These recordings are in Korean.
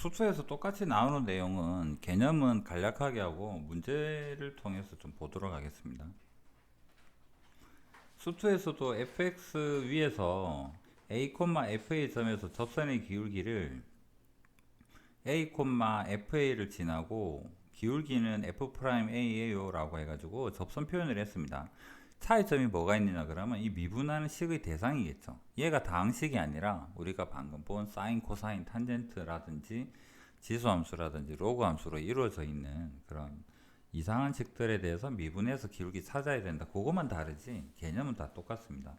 수투에서 똑같이 나오는 내용은 개념은 간략하게 하고 문제를 통해서 좀 보도록 하겠습니다. 수투에서도 fx 위에서 a, fa 점에서 접선의 기울기를 a, fa를 지나고 기울기는 f'a예요 라고 해가지고 접선 표현을 했습니다. 차이점이 뭐가 있느냐 그러면 이 미분하는 식의 대상이겠죠. 얘가 다항식이 아니라 우리가 방금 본 사인, 코사인, 탄젠트라든지 지수함수라든지 로그함수로 이루어져 있는 그런 이상한 식들에 대해서 미분해서 기울기 찾아야 된다. 그것만 다르지 개념은 다 똑같습니다.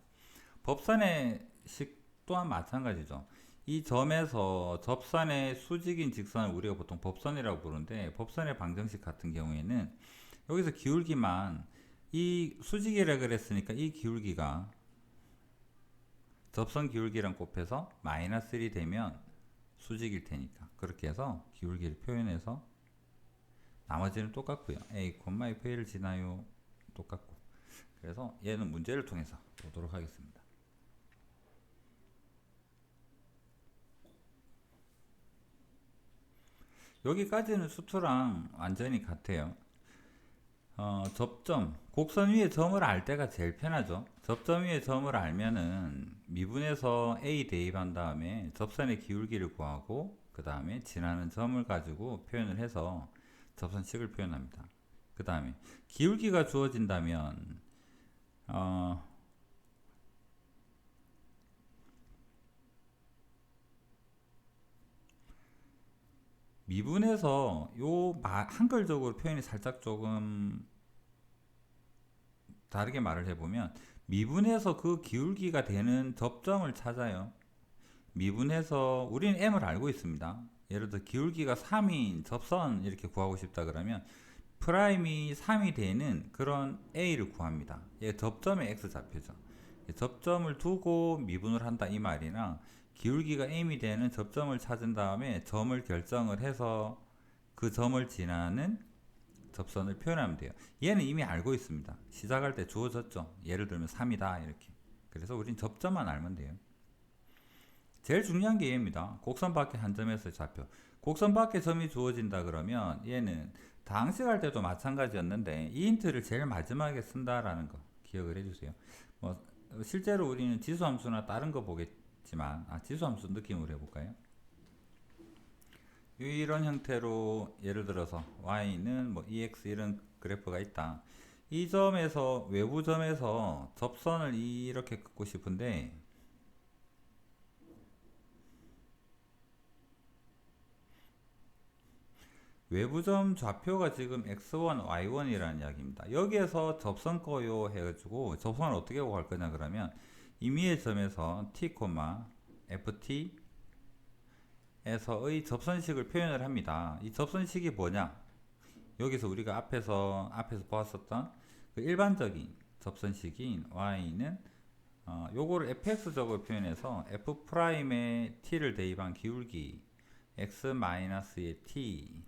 법선의 식 또한 마찬가지죠. 이 점에서 접선의 수직인 직선을 우리가 보통 법선이라고 부르는데 법선의 방정식 같은 경우에는 여기서 기울기만 이 수직이라 그랬으니까 이 기울기가 접선 기울기랑 곱해서 마이너스 1이 되면 수직일 테니까 그렇게 해서 기울기를 표현해서 나머지는 똑같고요. a, fa를 지나요 똑같고 그래서 얘는 문제를 통해서 보도록 하겠습니다. 여기까지는 수투랑 완전히 같아요. 접점, 곡선 위에 점을 알 때가 제일 편하죠. 접점 위에 점을 알면은 미분해서 A 대입한 다음에 접선의 기울기를 구하고 그 다음에 지나는 점을 가지고 표현을 해서 접선식을 표현합니다. 그 다음에 기울기가 주어진다면 미분해서 한글적으로 표현이 살짝 조금 다르게 말을 해보면 미분해서 그 기울기가 되는 접점을 찾아요. 미분해서 우리는 m을 알고 있습니다. 예를 들어 기울기가 3인 접선 이렇게 구하고 싶다 그러면 프라임이 3이 되는 그런 a를 구합니다. 얘 접점의 x좌표죠. 접점을 두고 미분을 한다 이 말이나 기울기가 m이 되는 접점을 찾은 다음에 점을 결정을 해서 그 점을 지나는 접선을 표현하면 돼요. 얘는 이미 알고 있습니다. 시작할 때 주어졌죠. 예를 들면 3이다 이렇게. 그래서 우린 접점만 알면 돼요. 제일 중요한 게 얘입니다. 곡선 밖에 한 점에서 좌표. 곡선 밖에 점이 주어진다 그러면 얘는 다항식할 때도 마찬가지였는데 이 힌트를 제일 마지막에 쓴다라는 거 기억을 해주세요. 뭐 실제로 우리는 지수함수나 다른 거 보겠지만 지수함수 느낌으로 해볼까요? 이런 형태로 예를 들어서 y는 뭐 ex 이런 그래프가 있다. 이 점에서 외부 점에서 접선을 이렇게 긋고 싶은데 외부점 좌표가 지금 x1, y1이라는 이야기입니다. 여기에서 접선 거요 해가지고 접선을 어떻게 구할 거냐 그러면 이 위의 점에서 t, ft 에서의 접선식을 표현을 합니다. 이 접선식이 뭐냐? 여기서 우리가 앞에서 보았었던 그 일반적인 접선식인 y는 요거를 fx적으로 표현해서 f'에 t를 대입한 기울기 x-의 t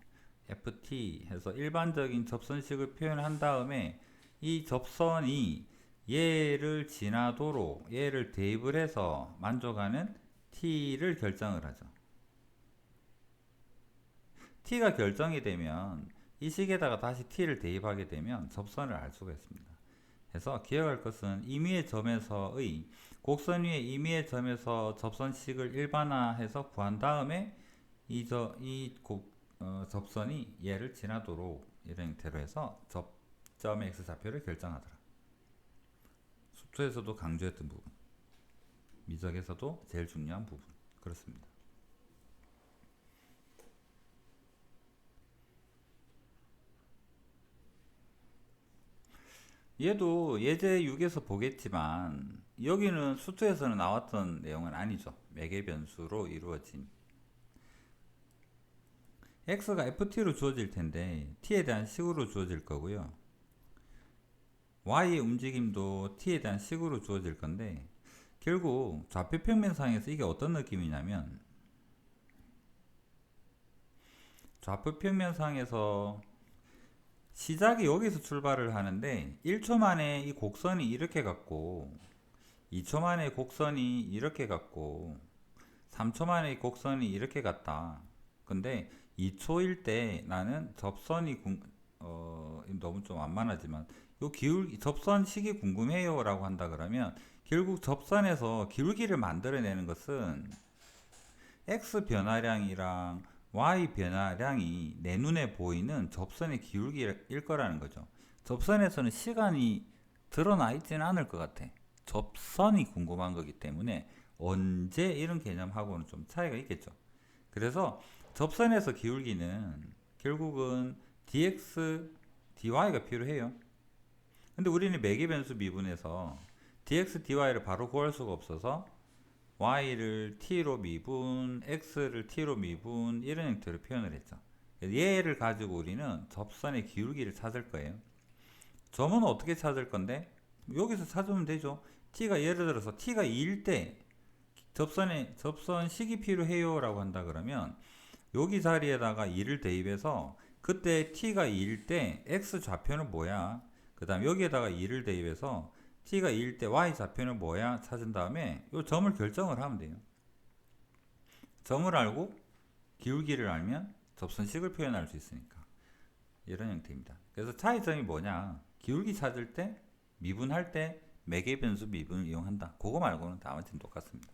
ft 해서 일반적인 접선식을 표현한 다음에 이 접선이 얘를 지나도록 얘를 대입을 해서 만족하는 t를 결정을 하죠. t가 결정이 되면 이 식에다가 다시 t를 대입하게 되면 접선을 알 수가 있습니다. 그래서 기억할 것은 임의의 점에서의 곡선 위에 임의의 점에서 접선식을 일반화해서 구한 다음에 접선이 얘를 지나도록 이런 형태로 해서 접점의 x좌표를 결정하더라. 수투에서도 강조했던 부분, 미적에서도 제일 중요한 부분 그렇습니다. 얘도 예제 6에서 보겠지만 여기는 수투에서는 나왔던 내용은 아니죠. 매개 변수로 이루어진 x가 ft로 주어질 텐데 t에 대한 식으로 주어질 거고요. y의 움직임도 t에 대한 식으로 주어질 건데 결국 좌표 평면상에서 이게 어떤 느낌이냐면 좌표 평면상에서 시작이 여기서 출발을 하는데 1초 만에 이 곡선이 이렇게 갔고 2초 만에 곡선이 이렇게 갔고 3초 만에 곡선이 이렇게 갔다. 근데 2초일 때 나는 너무 좀 완만하지만 요 접선 시기 궁금해요 라고 한다 그러면 결국 접선에서 기울기를 만들어내는 것은 x 변화량이랑 y 변화량이 내 눈에 보이는 접선의 기울기일 거라는 거죠. 접선에서는 시간이 드러나 있지는 않을 것 같아. 접선이 궁금한 거기 때문에 언제 이런 개념하고는 좀 차이가 있겠죠. 그래서 접선에서 기울기는 결국은 dx, dy가 필요해요. 근데 우리는 매개변수 미분에서 dx, dy를 바로 구할 수가 없어서 y를 t로 미분, x를 t로 미분 이런 형태로 표현을 했죠. 얘를 가지고 우리는 접선의 기울기를 찾을 거예요. 점은 어떻게 찾을 건데? 여기서 찾으면 되죠. t가 예를 들어서 t가 2일 때 접선 시기 필요해요 라고 한다 그러면 여기 자리에다가 2를 대입해서 그때 t가 2일 때 x 좌표는 뭐야? 그 다음 여기에다가 2를 대입해서 t가 2일 때 y 좌표는 뭐야? 찾은 다음에 이 점을 결정을 하면 돼요. 점을 알고 기울기를 알면 접선식을 표현할 수 있으니까 이런 형태입니다. 그래서 차이점이 뭐냐? 기울기 찾을 때 미분할 때 매개변수 미분을 이용한다. 그거 말고는 나머지는 똑같습니다.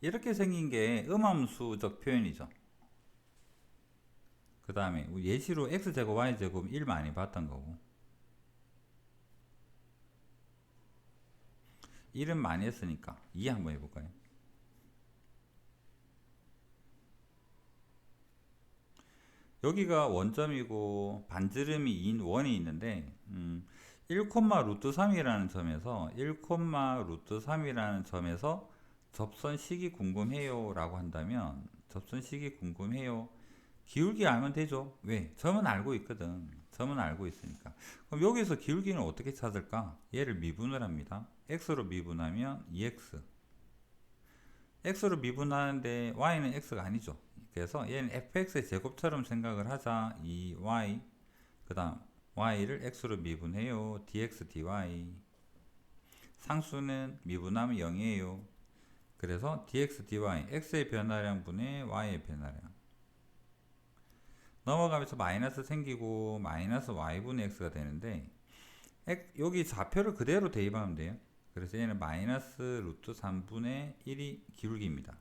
이렇게 생긴 게 음함수적 표현이죠. 그 다음에 예시로 x제곱 y제곱 1 많이 봤던 거고 1은 많이 했으니까 2 한번 해볼까요? 여기가 원점이고 반지름이 2인 원이 있는데 1, 루트 3이라는 점에서 1, 루트 3이라는 점에서 접선 시기 궁금해요 라고 한다면 접선 시기 궁금해요 기울기 알면 되죠. 왜? 점은 알고 있거든. 점은 알고 있으니까. 그럼 여기서 기울기는 어떻게 찾을까? 얘를 미분을 합니다. x로 미분하면 2x. x로 미분하는데 y는 x가 아니죠. 그래서 얘는 fx의 제곱처럼 생각을 하자. 2y 그 다음 y를 x로 미분해요. dx dy 상수는 미분하면 0이에요. 그래서 dx dy x의 변화량 분의 y의 변화량 넘어가면서 마이너스 생기고 마이너스 y분의 x가 되는데 여기 좌표를 그대로 대입하면 돼요. 그래서 얘는 마이너스 루트 3분의 1이 기울기입니다.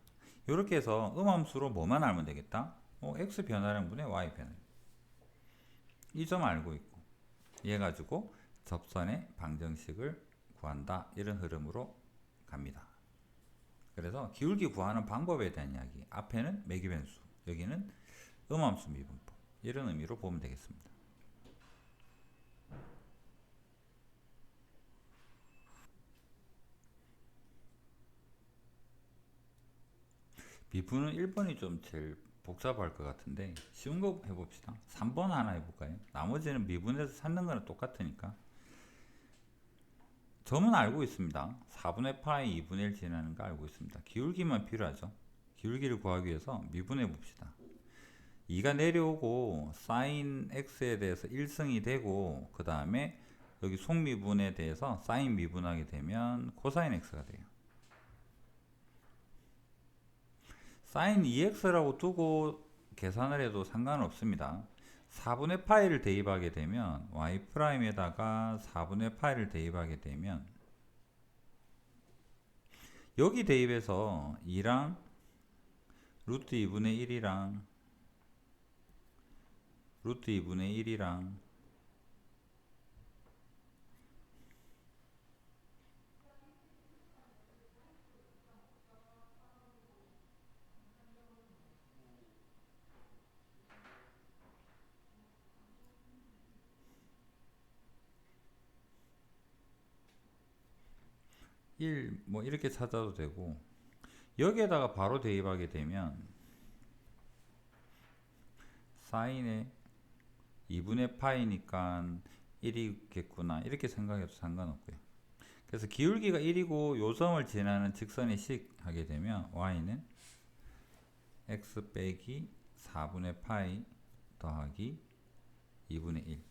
이렇게 해서 음함수로 뭐만 알면 되겠다? x 변화량 분의 y 변화량 이 점 알고 있고 얘 가지고 접선의 방정식을 구한다 이런 흐름으로 갑니다. 그래서 기울기 구하는 방법에 대한 이야기 앞에는 매기변수 여기는 음함수 미분법 이런 의미로 보면 되겠습니다. 미분은 1번이 좀 제일 복잡할 것 같은데 쉬운 거 해봅시다. 3번 하나 해볼까요? 나머지는 미분에서 찾는 거는 똑같으니까 점은 알고 있습니다. 4분의 파이 2분의 1 지나는 거 알고 있습니다. 기울기만 필요하죠. 기울기를 구하기 위해서 미분해 봅시다. 2가 내려오고 사인 x에 대해서 1승이 되고 그 다음에 여기 속미분에 대해서 사인 미분하게 되면 코사인 x가 돼요. 사인 2x라고 두고 계산을 해도 상관없습니다. 4분의 파이를 대입하게 되면 y'에다가 4분의 파이를 대입하게 되면 여기 대입해서 2랑 루트 2분의 1이랑 루트 2분의 1이랑 1 뭐 이렇게 찾아도 되고 여기에다가 바로 대입하게 되면 사인의 2분의 파이니까 1이겠구나 이렇게 생각해도 상관없고요. 그래서 기울기가 1이고 요점을 지나는 직선의 식 하게 되면 y는 x 빼기 4분의 파이 더하기 2분의 1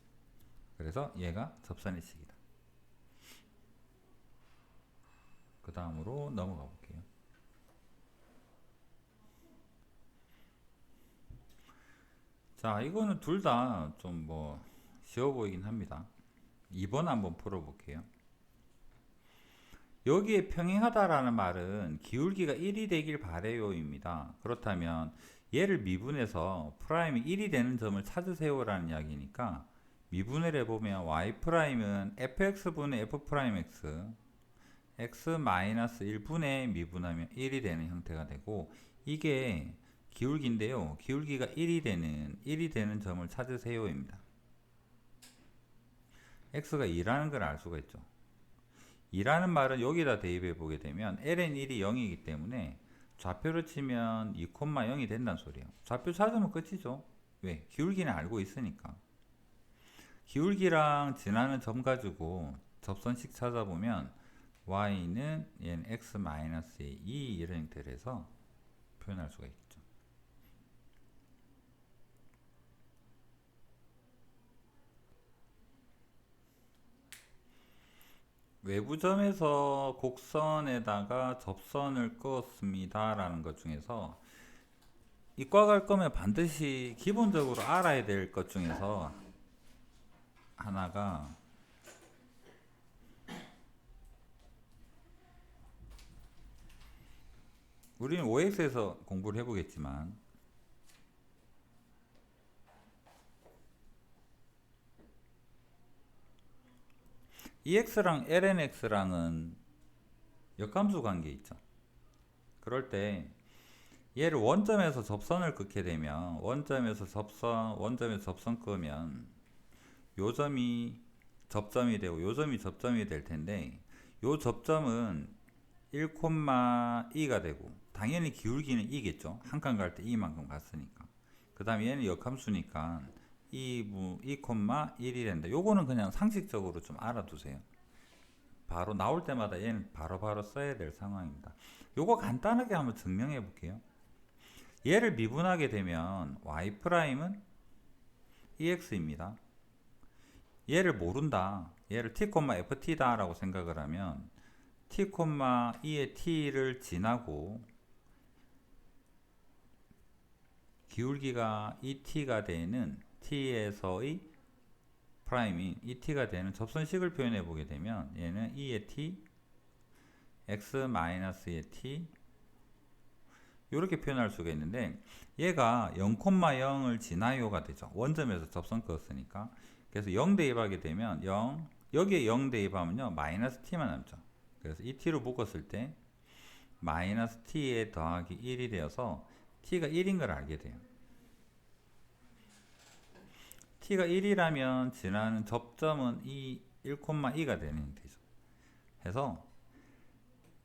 그래서 얘가 접선의 식이다. 그 다음으로 넘어가 볼게요. 자, 이거는 둘 다 좀 뭐 쉬워 보이긴 합니다. 2번 한번 풀어볼게요. 여기에 평행하다라는 말은 기울기가 1이 되길 바래요입니다. 그렇다면 얘를 미분해서 프라임이 1이 되는 점을 찾으세요라는 이야기니까 미분을 해보면 y'은 fx분의 f'x x-1분의 미분하면 1이 되는 형태가 되고, 이게 기울기인데요. 기울기가 1이 되는 점을 찾으세요입니다. x가 2라는 걸 알 수가 있죠. 2라는 말은 여기다 대입해 보게 되면 ln1이 0이기 때문에 좌표를 치면 2,0이 된다는 소리예요. 좌표 찾으면 끝이죠. 왜? 기울기는 알고 있으니까. 기울기랑 지나는 점 가지고 접선식 찾아보면 y는 얘는 x-의 2 이런 형태로 해서 표현할 수가 있겠죠. 외부점에서 곡선에다가 접선을 그었습니다 라는 것 중에서 이과 갈 거면 반드시 기본적으로 알아야 될 것 중에서 하나가 우리는 OX에서 공부를 해보겠지만 EX랑 LNX랑은 역함수 관계 있죠. 그럴 때 얘를 원점에서 접선을 긋게 되면 원점에서 접선 끄면 요 점이 접점이 되고 요 점이 접점이 될 텐데 요 접점은 1,2가 되고 당연히 기울기는 2겠죠. 한 칸 갈 때 2만큼 갔으니까. 그 다음에 얘는 역함수니까 2,1이 된다. 요거는 그냥 상식적으로 좀 알아두세요. 바로 나올 때마다 얘는 바로바로 써야 될 상황입니다. 요거 간단하게 한번 증명해 볼게요. 얘를 미분하게 되면 y'은 ex입니다. 얘를 모른다. 얘를 t,ft다 라고 생각을 하면 t,2의 t를 지나고 기울기가 2t가 되는 t에서의 프라임인 2t가 되는 접선식을 표현해 보게 되면 얘는 2의 t, x-의 t 이렇게 표현할 수가 있는데 얘가 0,0을 지나요가 되죠. 원점에서 접선 껐으니까. 그래서 0 대입하게 되면 0, 여기에 0 대입하면요 마이너스 t만 남죠. 그래서 이 t로 묶었을 때 마이너스 t에 더하기 1이 되어서 t가 1인 걸 알게 돼요. t가 1이라면 지나는 접점은 1,2가 되는 형태죠. 해서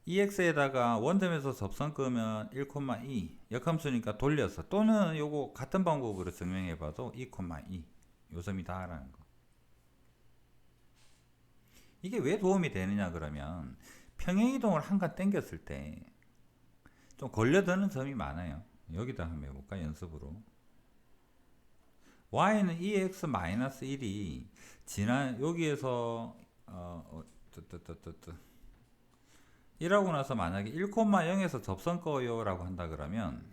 ex에다가 원점에서 접선 끄면 1,2 역함수니까 돌려서 또는 요거 같은 방법으로 증명해 봐도 2,2 요점이다 라는 거. 이게 왜 도움이 되느냐 그러면 평행이동을 한 칸 당겼을 때 좀 걸려드는 점이 많아요. 여기다 한번 해볼까 연습으로. y는 2x-1이 지난 여기에서 이라고 나서 만약에 1,0에서 접선 꺼요 라고 한다 그러면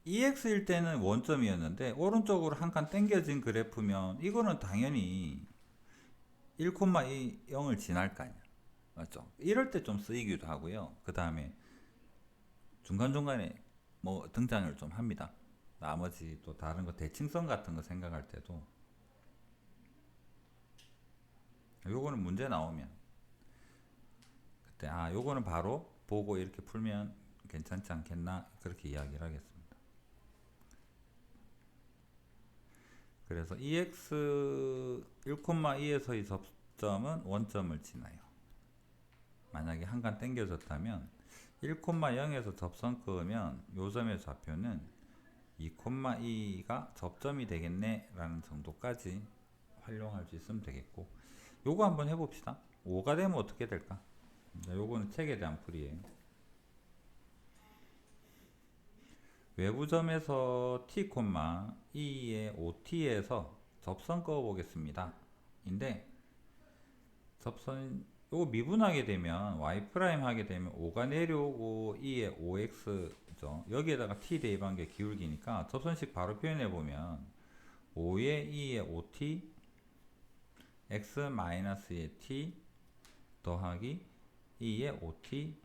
EX일 때는 원점이었는데 오른쪽으로 한 칸 당겨진 그래프면 이거는 당연히 1,0을 지날 거 아니야. 맞죠? 이럴 때 좀 쓰이기도 하고요. 그 다음에 중간중간에 뭐 등장을 좀 합니다. 나머지 또 다른 거 대칭성 같은 거 생각할 때도 요거는 문제 나오면 그때 요거는 바로 보고 이렇게 풀면 괜찮지 않겠나 그렇게 이야기를 하겠습니다. 그래서 EX 1,2에서의 접점은 원점을 지나요. 만약에 한 칸 당겨졌다면 1,0에서 접선 끄면 요 점의 좌표는 2,2가 접점이 되겠네 라는 정도까지 활용할 수 있으면 되겠고, 요거 한번 해봅시다. 5가 되면 어떻게 될까? 요거는 책에 대한 풀이에요. 외부점에서 t,2의 5t에서 접선 그어 보겠습니다. 인데 접선 요거 미분하게 되면 y 프라임 하게 되면 5가 내려오고 2에 5x죠. 여기에다가 t 대입한 게 기울기니까 접선식 바로 표현해 보면 5에 2에 5t x 마이너스의 t 더하기 2에 5t,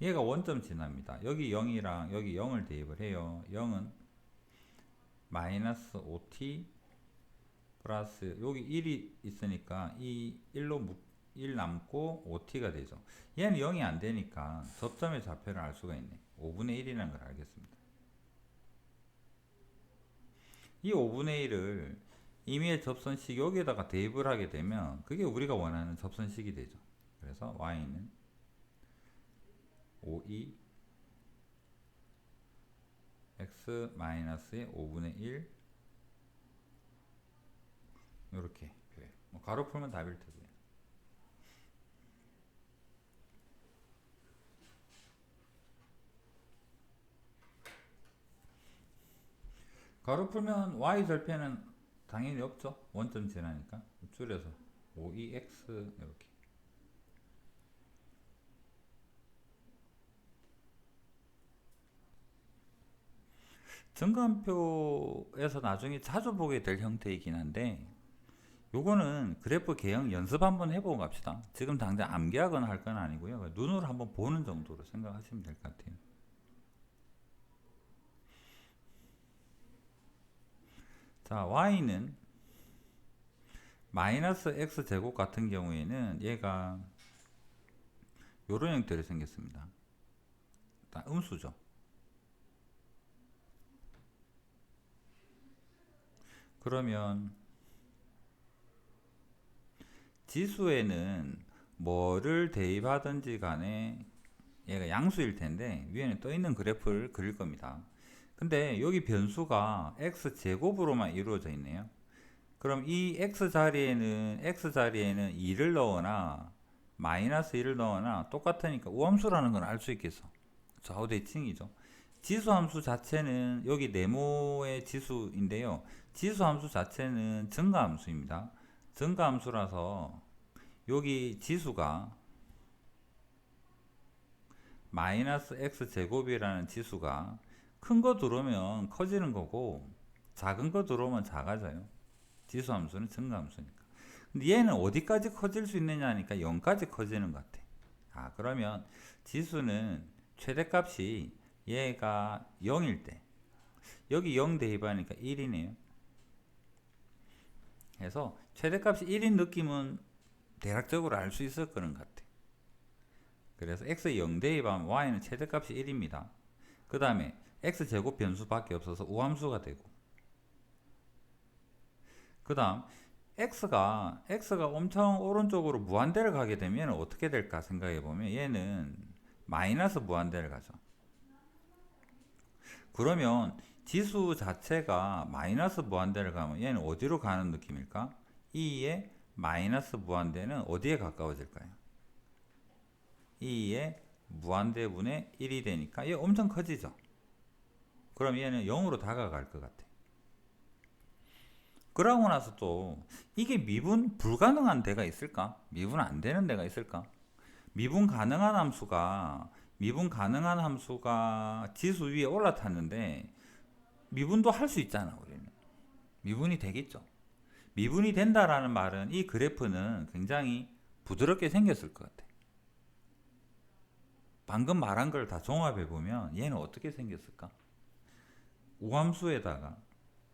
얘가 원점 지납니다. 여기 0이랑 여기 0을 대입을 해요. 0은 마이너스 5t 플러스 여기 1이 있으니까 이 1 남고 5t가 되죠. 얘는 0이 안 되니까 접점의 좌표를 알 수가 있네. 5분의 1이라는 걸 알겠습니다. 이 5분의 1을 임의의 접선식 여기에다가 대입을 하게 되면 그게 우리가 원하는 접선식이 되죠. 그래서 y는 5e x 마이너스의 5분의 1 이렇게 표현. 뭐 가로 풀면 답일 테고요. 가로 풀면 y 절편은 당연히 없죠. 원점 지나니까 줄여서 5ex 이렇게. 증감표에서 나중에 자주 보게 될 형태이긴 한데 요거는 그래프 개형 연습 한번 해보고 갑시다. 지금 당장 암기하거나 할 건 아니고요. 눈으로 한번 보는 정도로 생각하시면 될 것 같아요. 자, y는 마이너스 x제곱 같은 경우에는 얘가 요런 형태로 생겼습니다. 음수죠. 그러면 지수에는 뭐를 대입하든지 간에 얘가 양수일 텐데 위에는 떠 있는 그래프를 그릴 겁니다. 근데 여기 변수가 x제곱으로만 이루어져 있네요. 그럼 이 x자리에는 2를 넣거나 마이너스 1을 넣거나 똑같으니까 우함수라는 건 알 수 있겠어. 좌우 대칭이죠. 지수함수 자체는 여기 네모의 지수인데요. 지수함수 자체는 증가함수입니다. 증가함수라서 여기 지수가 마이너스 x제곱이라는 지수가 큰 거 들어오면 커지는 거고 작은 거 들어오면 작아져요. 지수함수는 증가함수니까. 근데 얘는 어디까지 커질 수 있느냐 하니까 0까지 커지는 것 같아. 그러면 지수는 최대값이 얘가 0일 때 여기 0 대입하니까 1이네요. 그래서 최대값이 1인 느낌은 대략적으로 알 수 있을 거는 것 같아. 그래서 x 0 대입하면 y는 최대값이 1입니다. 그 다음에 x제곱 변수밖에 없어서 우함수가 되고, 그 다음 x가 엄청 오른쪽으로 무한대를 가게 되면 어떻게 될까 생각해 보면 얘는 마이너스 무한대를 가죠. 그러면 지수 자체가 마이너스 무한대를 가면 얘는 어디로 가는 느낌일까? 2의 마이너스 무한대는 어디에 가까워질까요? 2의 무한대분의 1이 되니까 얘 엄청 커지죠. 그럼 얘는 0으로 다가갈 것 같아. 그러고 나서 또 이게 미분 불가능한 데가 있을까? 미분 안 되는 데가 있을까? 미분 가능한 함수가 지수 위에 올라탔는데 미분도 할 수 있잖아. 우리는 미분이 되겠죠. 미분이 된다라는 말은 이 그래프는 굉장히 부드럽게 생겼을 것 같아. 방금 말한 걸 다 종합해 보면 얘는 어떻게 생겼을까? 우함수에다가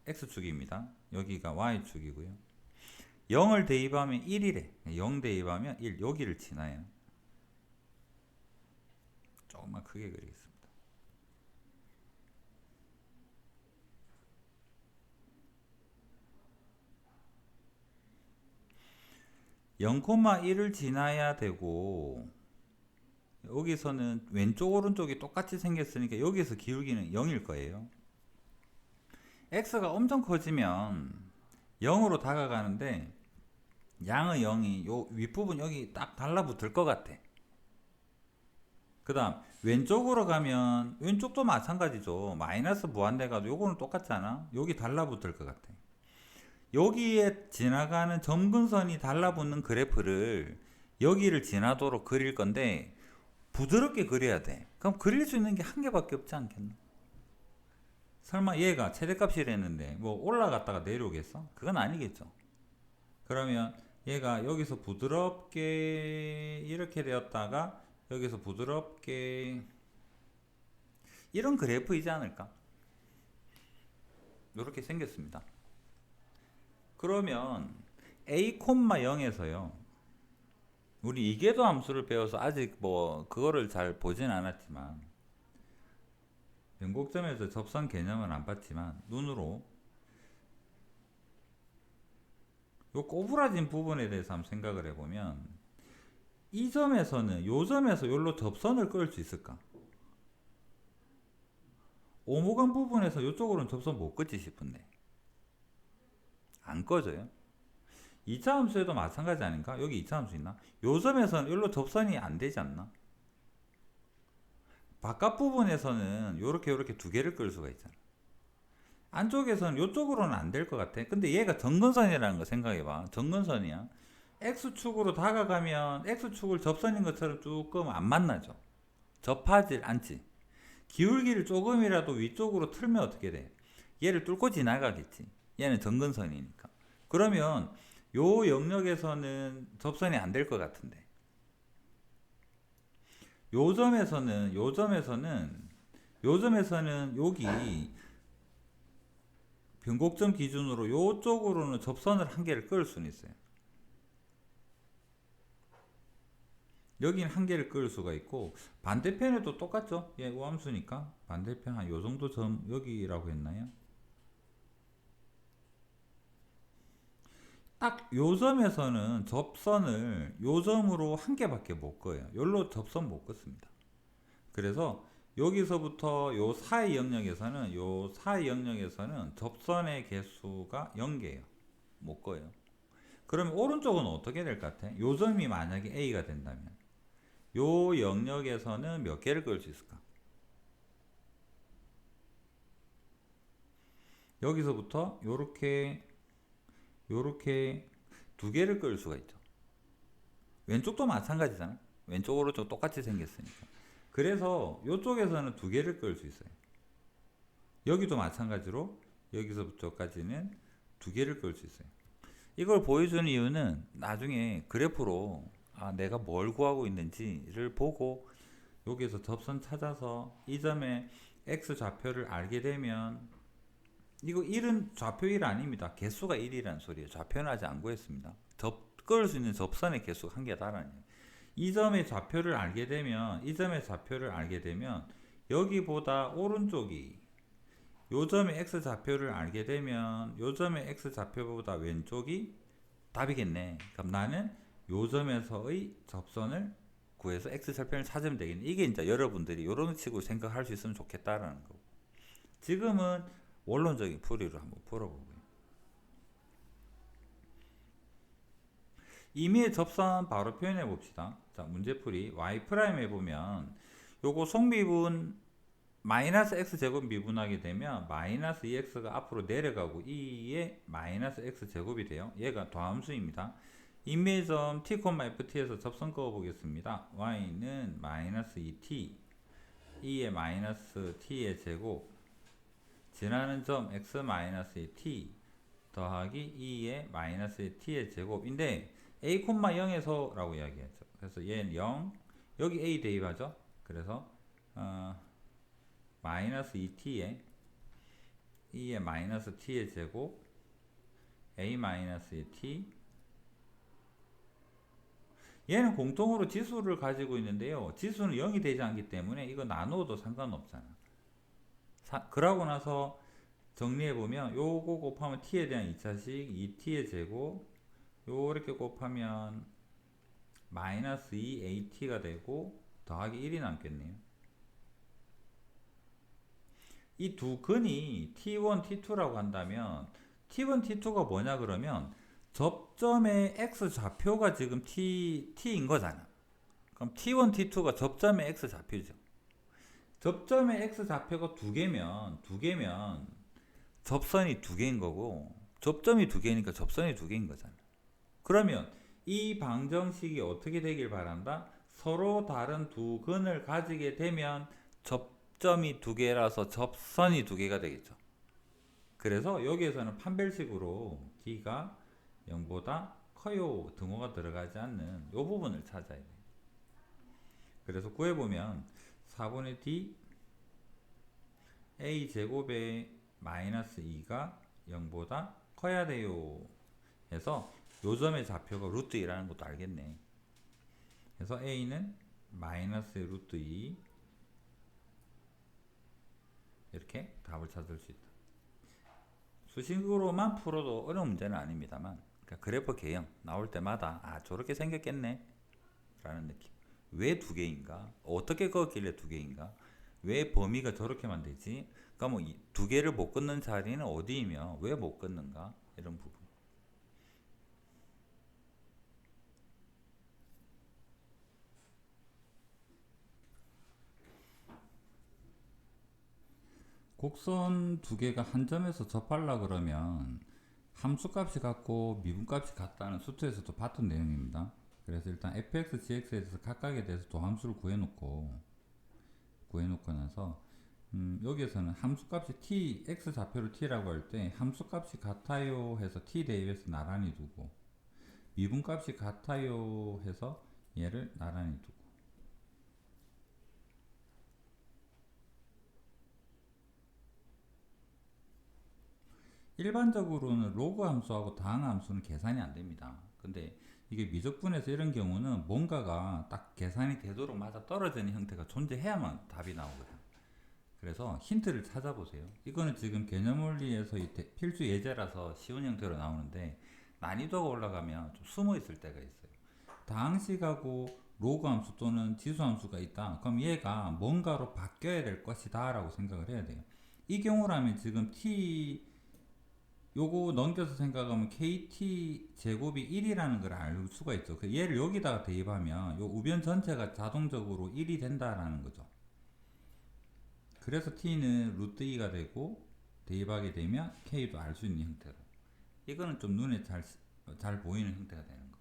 x축입니다. 여기가 y축이고요. 0을 대입하면 1이래. 0 대입하면 1. 여기를 지나요. 조금만 크게 그리겠습니다. (0,1을) 지나야 되고 여기서는 왼쪽 오른쪽이 똑같이 생겼으니까 여기서 기울기는 0일 거예요. x가 엄청 커지면 0으로 다가가는데 양의 0이 요 윗부분 여기 딱 달라붙을 것 같아. 그 다음 왼쪽으로 가면 왼쪽도 마찬가지죠. 마이너스 무한대가도 요거는 똑같잖아. 여기 달라붙을 것 같아. 여기에 지나가는 점근선이 달라붙는 그래프를 여기를 지나도록 그릴 건데 부드럽게 그려야 돼. 그럼 그릴 수 있는 게 한 개밖에 없지 않겠나? 설마 얘가 최대값이랬는데 뭐 올라갔다가 내려오겠어? 그건 아니겠죠. 그러면 얘가 여기서 부드럽게 이렇게 되었다가 여기서 부드럽게 이런 그래프이지 않을까? 이렇게 생겼습니다. 그러면 a, 0에서요. 우리 이계도 함수를 배워서 아직 뭐 그거를 잘 보진 않았지만 변곡점에서 접선 개념은 안 봤지만 눈으로 요 꼬부라진 부분에 대해서 한번 생각을 해보면 이 점에서는 요 점에서 요로 접선을 끌 수 있을까? 오목한 부분에서 요쪽으로는 접선 못 끌지 싶은데 안 꺼져요. 2차 함수에도 마찬가지 아닌가? 여기 2차 함수 있나? 요 점에서는 요로 접선이 안 되지 않나? 바깥 부분에서는 요렇게 두 개를 끌 수가 있잖아. 안쪽에서는 요쪽으로는 안 될 것 같아. 근데 얘가 정근선이라는 거 생각해봐. 정근선이야. X축으로 다가가면 X축을 접선인 것처럼 조금 안 만나죠. 접하질 않지. 기울기를 조금이라도 위쪽으로 틀면 어떻게 돼? 얘를 뚫고 지나가겠지. 얘는 정근선이니까. 그러면 요 영역에서는 접선이 안 될 것 같은데. 요 점에서는 여기 변곡점 기준으로 요쪽으로는 접선을 한 개를 끌 수는 있어요. 여기는 한 개를 끌 수가 있고 반대편에도 똑같죠. 예, 우함수니까 반대편 한 요정도 점 여기라고 했나요? 딱 요 점에서는 접선을 요 점으로 한 개밖에 못 그어요. 요로 접선 못 긋습니다. 그래서 여기서부터 요 사이 영역에서는 접선의 개수가 0개예요. 못 그어요. 그러면 오른쪽은 어떻게 될 것 같아? 요 점이 만약에 A가 된다면 요 영역에서는 몇 개를 그을 수 있을까? 여기서부터 요렇게 두 개를 그을 수가 있죠. 왼쪽도 마찬가지잖아. 왼쪽 오른쪽 똑같이 생겼으니까. 그래서 이쪽에서는 두 개를 그을 수 있어요. 여기도 마찬가지로 여기서부터까지는 두 개를 그을 수 있어요. 이걸 보여주는 이유는 나중에 그래프로 내가 뭘 구하고 있는지를 보고 여기서 접선 찾아서 이 점의 x 좌표를 알게 되면 이거 1은 좌표 1 아닙니다. 개수가 1이라는 소리예요. 좌표는 아직 안 구했습니다. 끌 수 있는 접선의 개수가 한 개다라는 얘기예요. 이 점의 좌표를 알게 되면 여기보다 오른쪽이 요 점의 x 좌표를 알게 되면 요 점의 x 좌표보다 왼쪽이 답이겠네. 그럼 나는 요 점에서의 접선을 구해서 x 좌표를 찾으면 되겠네. 이게 이제 여러분들이 요런 식으로 생각할 수 있으면 좋겠다라는 거고. 지금은 원론적인 풀이로 한번 풀어보고요. 임의의 접선 바로 표현해 봅시다. 자, 문제풀이 y'에 보면 요거 속미분 마이너스 x제곱 미분하게 되면 마이너스 2x가 앞으로 내려가고 2의 마이너스 x제곱이 돼요. 얘가 더함수입니다. 임의의 점 t, ft에서 접선 그어 보겠습니다. y는 마이너스 2t 2의 마이너스 t의 제곱 지나는 점 x 마이너스 t 더하기 2의 마이너스 t의 제곱인데 a, 0에서 라고 이야기했죠. 그래서 얘는 0 여기 a 대입하죠. 그래서 마이너스 2t에 2의 마이너스 t의 제곱 a 마이너스 t 얘는 공통으로 지수를 가지고 있는데요. 지수는 0이 되지 않기 때문에 이거 나누어도 상관없잖아. 그러고 나서 정리해보면 요거 곱하면 t에 대한 2차식 2t의 제곱 요렇게 곱하면 마이너스 2at가 되고 더하기 1이 남겠네요. 이 두 근이 t1, t2라고 한다면 t1, t2가 뭐냐 그러면 접점의 x 좌표가 지금 t인 거잖아. 그럼 t1, t2가 접점의 x 좌표죠. 접점의 x 좌표가 두 개면 접선이 두 개인 거고 접점이 두 개니까 접선이 두 개인 거잖아. 그러면 이 방정식이 어떻게 되길 바란다? 서로 다른 두 근을 가지게 되면 접점이 두 개라서 접선이 두 개가 되겠죠. 그래서 여기에서는 판별식으로 d가 0보다 커요 등호가 들어가지 않는 이 부분을 찾아야 돼요. 그래서 구해보면 4분의 d a 제곱의 마이너스 2가 0보다 커야 돼요 해서 요 점의 좌표가 루트 2라는 것도 알겠네. 그래서 a는 마이너스 루트 2 이렇게 답을 찾을 수 있다. 수식으로만 풀어도 어려운 문제는 아닙니다만, 그러니까 그래프 개형 나올 때마다 아 저렇게 생겼겠네 라는 느낌. 왜 두 개인가? 어떻게 그었길래 두 개인가? 왜 범위가 저렇게만 되지? 그러니까 뭐 두 개를 못 끊는 자리는 어디이며 왜 못 끊는가? 이런 부분. 곡선 두 개가 한 점에서 접하려 그러면 함수값이 같고 미분값이 같다는 수트에서도 봤던 내용입니다. 그래서 일단 fx, gx에 대해서 각각에 대해서 도함수를 구해놓고 나서 여기에서는 함수값이 t, x 좌표를 t라고 할 때 함수값이 같아요 해서 t 대입해서 나란히 두고 미분값이 같아요 해서 얘를 나란히 두고 일반적으로는 로그 함수하고 다항 함수는 계산이 안 됩니다. 근데 이게 미적분에서 이런 경우는 뭔가가 딱 계산이 되도록 맞아 떨어지는 형태가 존재해야만 답이 나오거든요. 그래서 힌트를 찾아보세요. 이거는 지금 개념원리에서 필수 예제라서 쉬운 형태로 나오는데 난이도가 올라가면 좀 숨어 있을 때가 있어요. 다항식하고 로그 함수 또는 지수 함수가 있다. 그럼 얘가 뭔가로 바뀌어야 될 것이다 라고 생각을 해야 돼요. 이 경우라면 지금 t 요거 넘겨서 생각하면 kt 제곱이 1이라는 걸 알 수가 있죠. 얘를 여기다가 대입하면 요 우변 전체가 자동적으로 1이 된다라는 거죠. 그래서 t는 루트 2가 되고 대입하게 되면 k도 알 수 있는 형태로. 이거는 좀 눈에 잘 보이는 형태가 되는 거.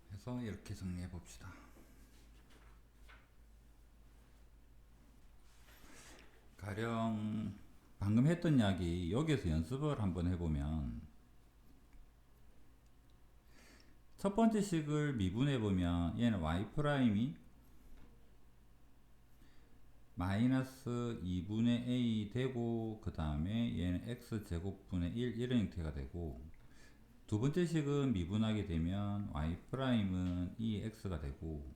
그래서 이렇게 정리해 봅시다. 가령 방금 했던 이야기 여기에서 연습을 한번 해보면 첫 번째 식을 미분해 보면 얘는 y 프라임이 마이너스 2분의 a 되고 그 다음에 얘는 x 제곱분의 1 이런 형태가 되고 두 번째 식은 미분하게 되면 y 프라임은 2x가 되고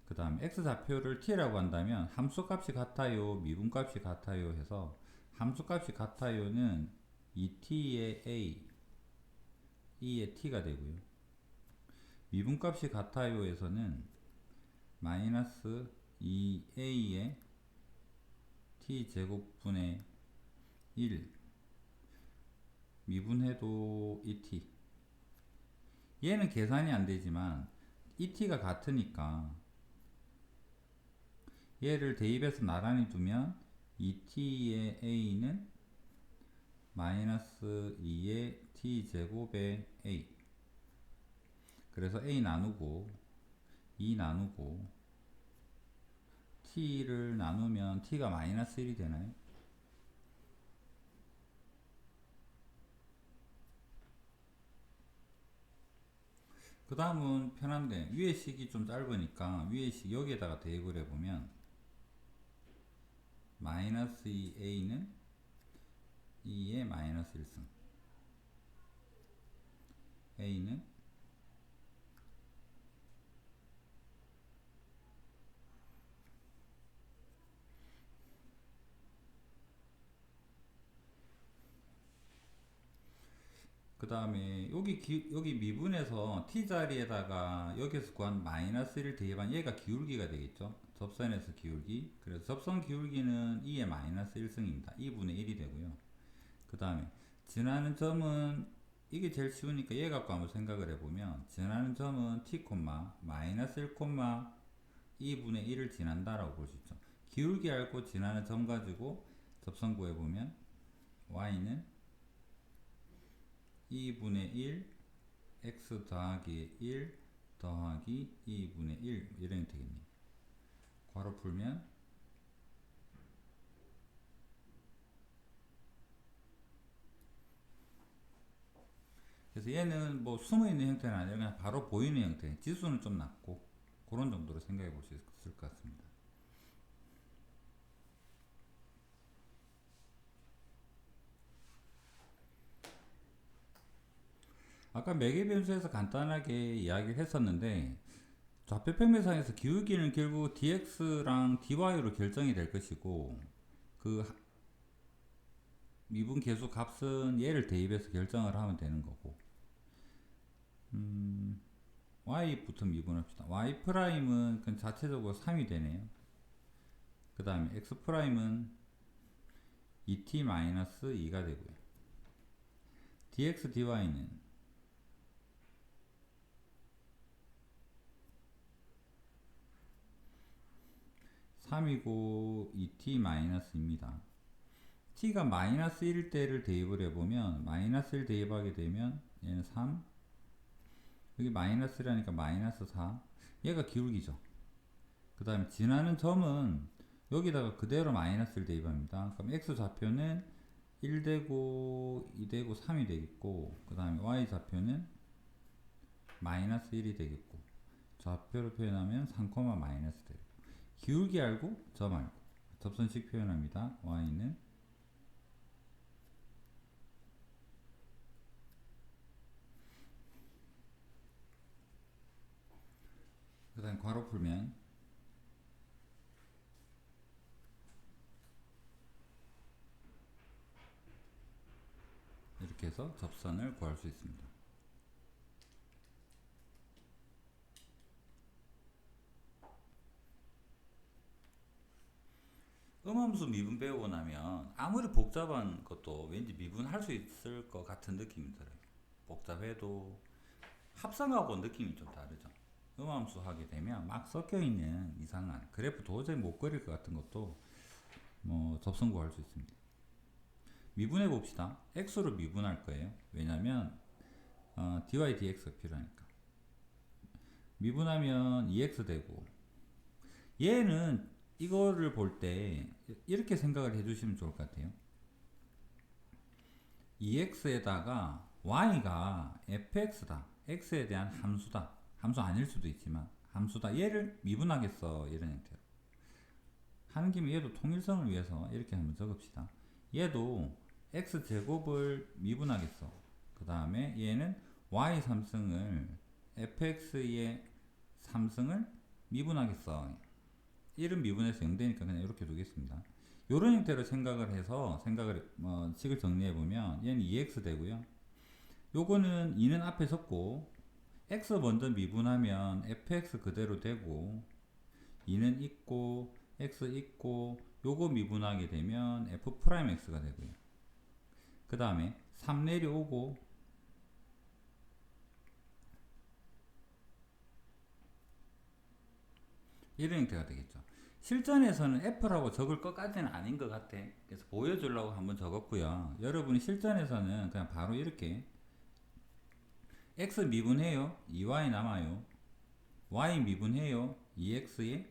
그 다음 x 좌표를 t라고 한다면 함수값이 같아요 미분값이 같아요 해서 함수값이 같아요는 2t의 a 2의 t가 되고요 미분값이 같아요에서는 마이너스 2a의 t제곱분의 1 미분해도 2t 얘는 계산이 안되지만 2t가 같으니까 얘를 대입해서 나란히 두면 2t의 a는 마이너스 2의 t제곱의 a 그래서 a 나누고 2 나누고 t를 나누면 t가 마이너스 1이 되나요? 그 다음은 편한데 위의 식이 좀 짧으니까 위의 식 여기에다가 대입을 해보면 마이너스 2a는 2의 마이너스 1승 a는 그 다음에 여기 미분에서 t자리에다가 여기서 구한 마이너스 1을 대입한 얘가 기울기가 되겠죠. 접선에서 기울기. 그래서 접선 기울기는 2의 마이너스 1승입니다. 2분의 1이 되고요. 그 다음에 지나는 점은 이게 제일 쉬우니까 얘 갖고 한번 생각을 해보면 지나는 점은 t, 마이너스 1, 2분의 1을 지난다 라고 볼 수 있죠. 기울기 알고 지나는 점 가지고 접선 구해보면 y는 2분의 1 x 더하기 1 더하기 2분의 1 이렇게 되겠네요. 괄호 풀면 그래서 얘는 뭐 숨어있는 형태는 아니라 그냥 바로 보이는 형태, 지수는 좀 낮고 그런 정도로 생각해 볼 수 있을 것 같습니다. 아까 매개변수에서 간단하게 이야기를 했었는데 좌표평면상에서 기울기는 결국 dx랑 dy로 결정이 될 것이고 그 미분 계수 값은 얘를 대입해서 결정을 하면 되는 거고 y부터 미분합시다. y'은 그냥 자체적으로 3이 되네요. 그 다음에 x'은 2t-2가 되고요. dx dy는 3이고 2t-입니다. t가 마이너스 1일 때를 대입을 해보면 마이너스 1 대입하게 되면 얘는 3 여기 마이너스라니까 마이너스 4 얘가 기울기죠. 그 다음에 지나는 점은 여기다가 그대로 마이너스 1 대입합니다. 그럼 x 좌표는 1 되고 2 되고 3이 되겠고 그 다음에 y 좌표는 마이너스 1이 되겠고 좌표로 표현하면 3, 마이너스 되고 기울기 알고 점 알고 접선식 표현합니다. y는 그 다음 괄호 풀면 이렇게 해서 접선을 구할 수 있습니다. 음함수 미분 배우고 나면 아무리 복잡한 것도 왠지 미분할 수 있을 것 같은 느낌이 들어요. 복잡해도 합성하고 느낌이 좀 다르죠. 음함수 하게 되면 막 섞여있는 이상한 그래프 도저히 못 그릴 것 같은 것도 뭐 접선 구할 수 있습니다. 미분해 봅시다. x로 미분할 거예요. 왜냐면 dy dx가 필요하니까. 미분하면 2x 되고 얘는 이거를 볼 때 이렇게 생각을 해주시면 좋을 것 같아요. 2x에다가 y가 fx다. x에 대한 함수다. 함수 아닐 수도 있지만 함수다. 얘를 미분하겠어. 이런 형태로. 하는 김에 얘도 통일성을 위해서 이렇게 한번 적읍시다. 얘도 x제곱을 미분하겠어. 그 다음에 얘는 y 3승을 fx의 3승을 미분하겠어. 1은 미분해서 0되니까 그냥 이렇게 두겠습니다. 요런 형태로 생각을 해서 식을 정리해보면 얘는 2x 되고요. 요거는 2는 앞에 적고 x 먼저 미분하면 fx 그대로 되고 2는 있고 x 있고 요거 미분하게 되면 f'x가 되고요. 그 다음에 3 내려오고 이런 형태가 되겠죠. 실전에서는 F라고 적을 것까지는 아닌 것 같아. 그래서 보여주려고 한번 적었고요. 여러분이 실전에서는 그냥 바로 이렇게 X 미분해요. 2Y 남아요. Y 미분해요. 2X에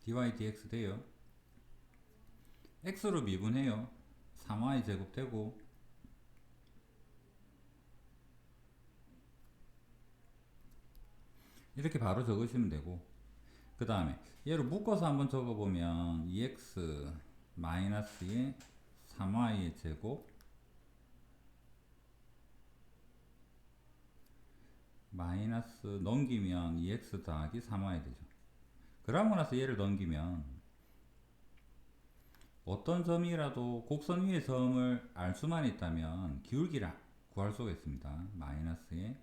dy dx 돼요. X로 미분해요. 3Y 제곱 되고 이렇게 바로 적으시면 되고 그 다음에 얘를 묶어서 한번 적어보면 2x 마이너스의 3y의 제곱 마이너스 넘기면 2x 더하기 3y 되죠. 그러고 나서 얘를 넘기면 어떤 점이라도 곡선 위의 점을 알 수만 있다면 기울기를 구할 수가 있습니다. 마이너스의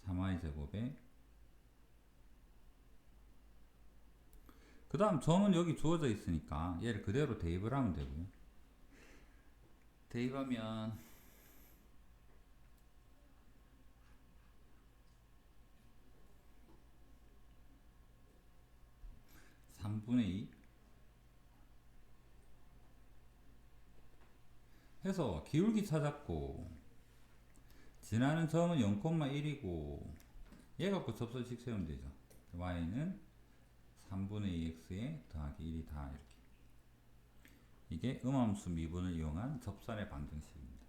3y 제곱에 그 다음 점은 여기 주어져 있으니까 얘를 그대로 대입을 하면 되고요. 대입하면 3분의 2 해서 기울기 찾았고 지나는 점은 0,1이고 얘 갖고 접선식 세우면 되죠. y는 3분의 2x에 더하기 1이다 이렇게. 이게 음함수 미분을 이용한 접선의 방정식입니다.